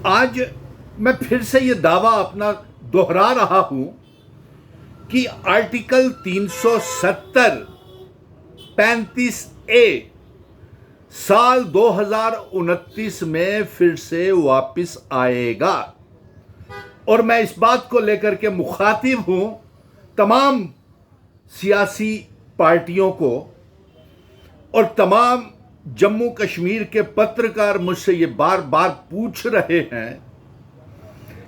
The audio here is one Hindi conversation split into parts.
आज मैं फिर से ये दावा अपना दोहरा रहा हूं कि आर्टिकल 370 35A साल 2029 में फिर से वापस आएगा। और मैं इस बात को लेकर के मुखातिब हूं तमाम सियासी पार्टियों को और तमाम जम्मू कश्मीर के पत्रकार मुझसे ये बार बार पूछ रहे हैं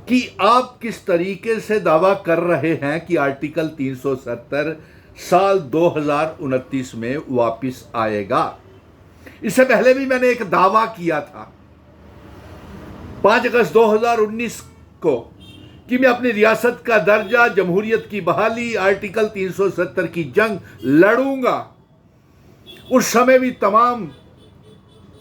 कि आप किस तरीके से दावा कर रहे हैं कि आर्टिकल 370 साल 2029 में वापस आएगा। इससे पहले भी मैंने एक दावा किया था 5 अगस्त 2019 को कि मैं अपनी रियासत का दर्जा, जमहूरियत की बहाली, आर्टिकल 370 की जंग लड़ूंगा। उस समय भी तमाम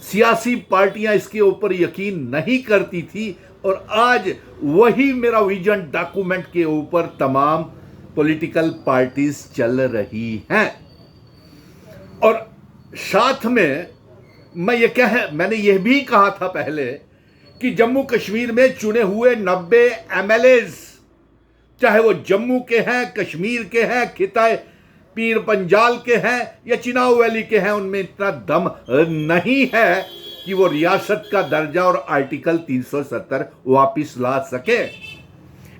सियासी पार्टियां इसके ऊपर यकीन नहीं करती थी और आज वही मेरा विजन डॉक्यूमेंट के ऊपर तमाम पॉलिटिकल पार्टीज चल रही हैं। और साथ में मैंने यह भी कहा था पहले कि जम्मू कश्मीर में चुने हुए 90 MLAs, चाहे वो जम्मू के हैं, कश्मीर के हैं, खिताए पीर पंजाल के हैं या चिनाब वैली के हैं, उनमें इतना दम नहीं है कि वो रियासत का दर्जा और आर्टिकल 370 वापस ला सके।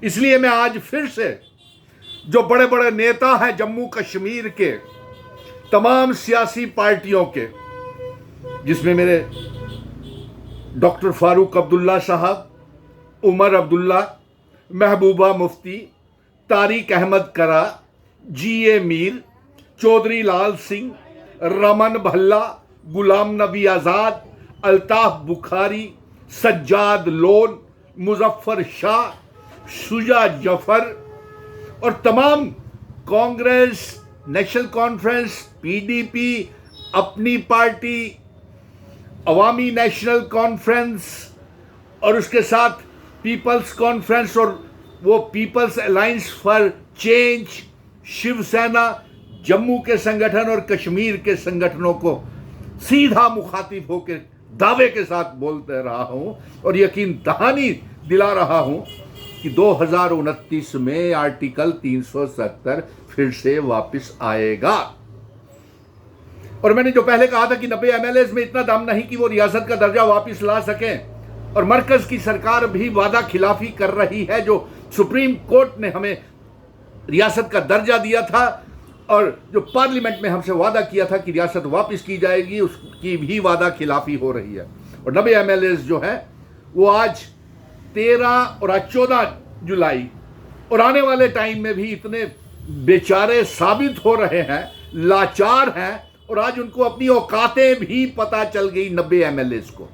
इसलिए मैं आज फिर से जो बड़े बड़े नेता हैं जम्मू कश्मीर के, तमाम सियासी पार्टियों के, जिसमें मेरे डॉक्टर फारूक अब्दुल्ला साहब, उमर अब्दुल्ला, महबूबा मुफ्ती, तारिक अहमद करा, GA मीर, चौधरी लाल सिंह, रमन भल्ला, गुलाम नबी आज़ाद, अल्ताफ बुखारी, सज्जाद लोन, मुजफ्फर शाह, शुजा जफर और तमाम कांग्रेस, नेशनल कॉन्फ्रेंस, PDP, अपनी पार्टी, अवामी नेशनल कॉन्फ्रेंस और उसके साथ पीपल्स कॉन्फ्रेंस और वो पीपल्स अलायंस फॉर चेंज, शिवसेना, जम्मू के संगठन और कश्मीर के संगठनों को सीधा मुखातिब होकर दावे के साथ बोलते रहा हूं और यकीन दहानी दिला रहा हूं कि 2029 में आर्टिकल 370 फिर से वापस आएगा। और मैंने जो पहले कहा था कि 90 MLAs में इतना दम नहीं कि वो रियासत का दर्जा वापस ला सकें और मरकज की सरकार भी वादा खिलाफी कर रही है। जो सुप्रीम कोर्ट ने हमें रियासत का दर्जा दिया था और जो पार्लियामेंट में हमसे वादा किया था कि रियासत वापस की जाएगी, उसकी भी वादा खिलाफी हो रही है। और 90 MLAs जो है वो आज 13 और आज 14 जुलाई और आने वाले टाइम में भी इतने बेचारे साबित हो रहे हैं, लाचार हैं और आज उनको अपनी औकातें भी पता चल गई 90 MLAs को।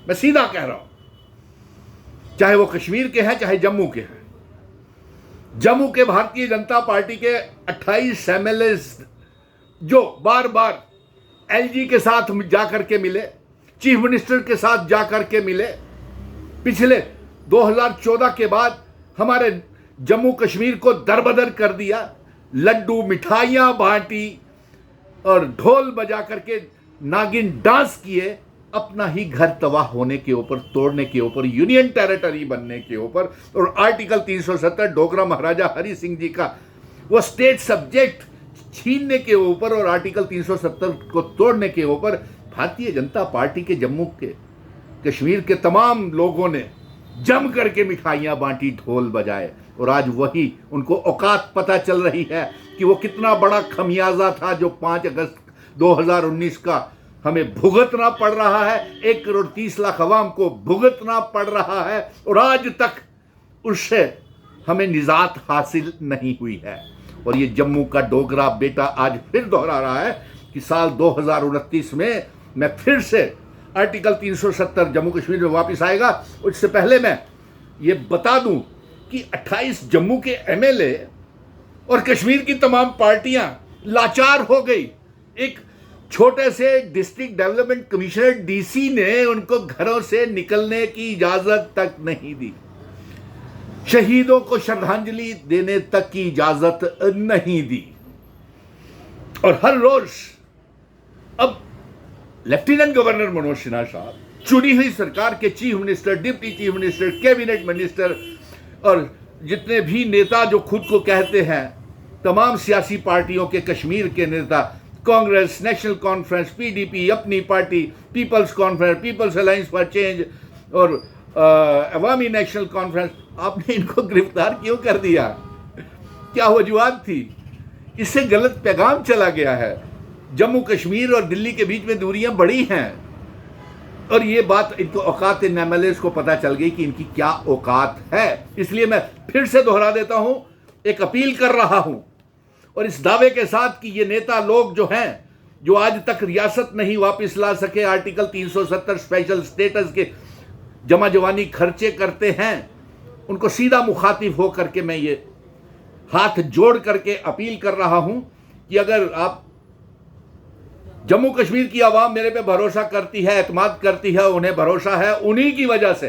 मैं सीधा कह रहा हूं, चाहे वो कश्मीर के हैं चाहे जम्मू के हैं। जम्मू के भारतीय जनता पार्टी के 28 MLAs जो बार बार LG के साथ जाकर के मिले, चीफ मिनिस्टर के साथ जाकर के मिले, पिछले 2014 के बाद हमारे जम्मू कश्मीर को दरबदर कर दिया, लड्डू मिठाइयां बांटी और ढोल बजा करके नागिन डांस किए, अपना ही घर तबाह होने के ऊपर, तोड़ने के ऊपर, यूनियन टेरिटरी बनने के ऊपर और आर्टिकल 370 डोगरा महाराजा हरि सिंह जी का वो स्टेट सब्जेक्ट छीनने के ऊपर और आर्टिकल 370 को तोड़ने के ऊपर भारतीय जनता पार्टी के जम्मू के कश्मीर के तमाम लोगों ने जम करके मिठाइयां बांटी, ढोल बजाए और आज वही उनको औकात पता चल रही है कि वो कितना बड़ा खमियाजा था जो 5 अगस्त 2019 का हमें भुगतना पड़ रहा है। 1 करोड़ 30 लाख अवाम को भुगतना पड़ रहा है और आज तक उससे हमें निजात हासिल नहीं हुई है। और ये जम्मू का डोगरा बेटा आज फिर दोहरा रहा है कि साल 2029 में मैं फिर से आर्टिकल 370 जम्मू कश्मीर में वापस आएगा। उससे पहले मैं ये बता दूं कि 28 जम्मू के MLA और कश्मीर की तमाम पार्टियां लाचार हो गई। एक छोटे से डिस्ट्रिक्ट डेवलपमेंट कमिश्नर DC ने उनको घरों से निकलने की इजाजत तक नहीं दी, शहीदों को श्रद्धांजलि देने तक की इजाजत नहीं दी। और हर रोज अब लेफ्टिनेंट गवर्नर मनोज सिन्हा साहब चुनी हुई सरकार के chief minister, deputy chief minister, cabinet minister और जितने भी नेता जो खुद को कहते हैं, तमाम सियासी पार्टियों के कश्मीर के नेता, कांग्रेस, नेशनल कॉन्फ्रेंस, पीडीपी, अपनी पार्टी, पीपल्स कॉन्फ्रेंस, पीपल्स अलायंस फॉर चेंज और अवामी नेशनल कॉन्फ्रेंस, आपने इनको गिरफ्तार क्यों कर दिया? क्या वजूहत थी? इससे गलत पैगाम चला गया है। जम्मू कश्मीर और दिल्ली के बीच में दूरियां बड़ी हैं और ये बात इनको औकात इन एमएलएस को पता चल गई कि इनकी क्या औकात है। इसलिए मैं फिर से दोहरा देता हूं, एक अपील कर रहा हूं और इस दावे के साथ कि ये नेता लोग जो हैं, जो आज तक रियासत नहीं वापस ला सके, आर्टिकल 370 स्पेशल स्टेटस के जमा जवानी खर्चे करते हैं, उनको सीधा मुखातिब हो करके मैं ये हाथ जोड़ करके अपील कर रहा हूं कि अगर आप जम्मू कश्मीर की आवाम मेरे पे भरोसा करती है, एतमाद करती है, उन्हें भरोसा है, उन्हीं की वजह से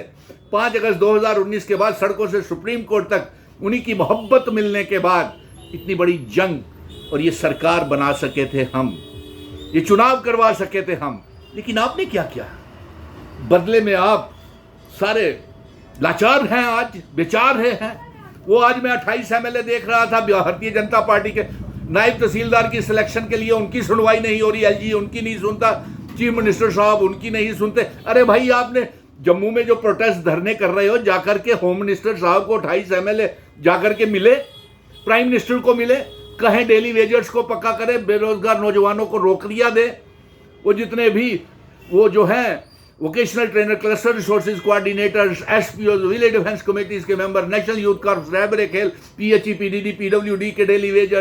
5 अगस्त 2019 के बाद सड़कों से सुप्रीम कोर्ट तक उन्हीं की मोहब्बत मिलने के बाद इतनी बड़ी जंग और ये सरकार बना सके थे हम, ये चुनाव करवा सके थे हम। लेकिन आपने क्या किया? बदले में आप सारे लाचार हैं, आज बेचार हैं। वो आज मैं 28 एमएलए देख रहा था भारतीय जनता पार्टी के, नायब तहसीलदार की सिलेक्शन के लिए उनकी सुनवाई नहीं हो रही, एलजी उनकी नहीं सुनता, चीफ मिनिस्टर साहब उनकी नहीं सुनते। अरे भाई, आपने जम्मू में जो प्रोटेस्ट धरने कर रहे हो, जाकर के होम मिनिस्टर साहब को 28 एमएलए जाकर के मिले, प्राइम मिनिस्टर को मिले, कहें डेली वेजर्स को पक्का करे, बेरोजगार नौजवानों को नौकरियां दे, वो जितने भी वो जो हैं vocational trainer, cluster resources coordinators, SPO, village defence committees के मेंबर, नेशनल यूथ कॉर्प्स, रैबर खेल, पीएचई, पीडीडी, पीडब्ल्यूडी के डेली वेजर,